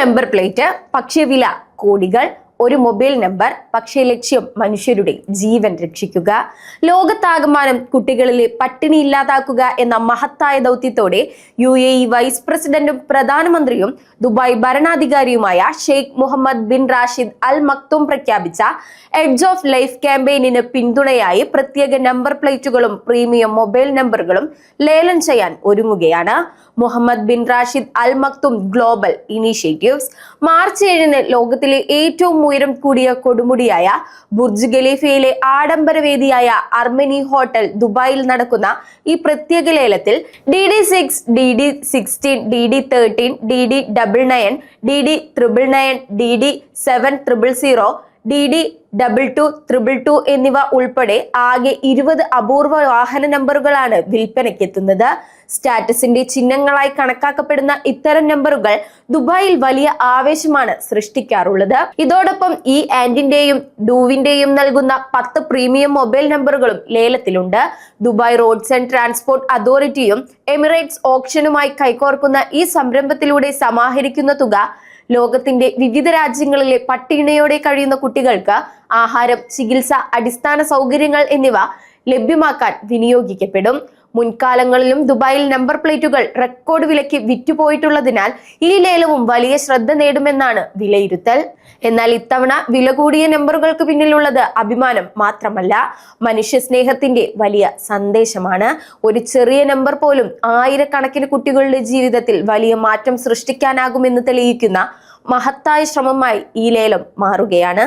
Number plate പക്ഷേ വില കോടികൾ, ഒരു മൊബൈൽ നമ്പർ പക്ഷേ ലക്ഷ്യം മനുഷ്യരുടെ ജീവൻ രക്ഷിക്കുക. ലോകത്താകമാനം കുട്ടികളിലെ പട്ടിണി ഇല്ലാതാക്കുക എന്ന മഹത്തായ ദൗത്യത്തോടെ UAE വൈസ് പ്രസിഡന്റും പ്രധാനമന്ത്രിയും ദുബായ് ഭരണാധികാരിയുമായ Sheikh Mohammed bin Rashid Al Maktoum പ്രഖ്യാപിച്ച എഡ്ജ് ഓഫ് ലൈഫ് ക്യാമ്പയിനിന് പിന്തുണയായി പ്രത്യേക നമ്പർ പ്ലേറ്റുകളും പ്രീമിയം മൊബൈൽ നമ്പറുകളും ലേലം ചെയ്യാൻ ഒരുങ്ങുകയാണ്. Mohammed bin Rashid Al Maktoum global initiatives March 7-ന് ലോകത്തിലെ ഏറ്റവും ഉയരം കൂടിയ കൊടുമുടിയായ ബുർജ് ഖലീഫയിലെ ആഡംബരവേദിയായ അർമനി ഹോട്ടൽ ദുബായിൽ നടക്കുന്ന ഈ പ്രത്യേക ലേലത്തിൽ DD6, DD16, DD13, DD99, DD999, DD7000, DD2222 എന്നിവ ഉൾപ്പെടെ ആകെ 20 അപൂർവ വാഹന നമ്പറുകളാണ് വിൽപ്പനയ്ക്കെത്തുന്നത്. സ്റ്റാറ്റസിന്റെ ചിഹ്നങ്ങളായി കണക്കാക്കപ്പെടുന്ന ഇത്തരം നമ്പറുകൾ ദുബായിൽ വലിയ ആവേശമാണ് സൃഷ്ടിക്കാറുള്ളത്. ഇതോടൊപ്പം ഈ ആൻഡിന്റെയും ഡൂവിന്റെയും നൽകുന്ന 10 പ്രീമിയം മൊബൈൽ നമ്പറുകളും ലേലത്തിലുണ്ട്. ദുബായ് റോഡ്സ് ആൻഡ് ട്രാൻസ്പോർട്ട് അതോറിറ്റിയും എമിറേറ്റ്സ് ഓപ്ഷനുമായി കൈകോർക്കുന്ന ഈ സംരംഭത്തിലൂടെ സമാഹരിക്കുന്ന തുക ലോകത്തിന്റെ വിവിധ രാജ്യങ്ങളിലെ പട്ടിണിയോടെ കഴിയുന്ന കുട്ടികൾക്ക് ആഹാരം, ചികിത്സ, അടിസ്ഥാന സൗകര്യങ്ങൾ എന്നിവ ലഭ്യമാക്കാൻ വിനിയോഗിക്കപ്പെടും. മുൻകാലങ്ങളിലും ദുബായിൽ നമ്പർ പ്ലേറ്റുകൾ റെക്കോർഡ് വിലയ്ക്ക് വിറ്റുപോയിട്ടുള്ളതിനാൽ ഈ ലേലവും വലിയ ശ്രദ്ധ നേടുമെന്നാണ് വിലയിരുത്തൽ. എന്നാൽ ഇത്തവണ വില കൂടിയ നമ്പറുകൾക്ക് പിന്നിലുള്ളത് അഭിമാനം മാത്രമല്ല, മനുഷ്യ സ്നേഹത്തിന്റെ വലിയ സന്ദേശമാണ്. ഒരു ചെറിയ നമ്പർ പോലും ആയിരക്കണക്കിന് കുട്ടികളുടെ ജീവിതത്തിൽ വലിയ മാറ്റം സൃഷ്ടിക്കാനാകുമെന്ന് തെളിയിക്കുന്ന മഹത്തായ ശ്രമമായി ഈ ലേലം മാറുകയാണ്.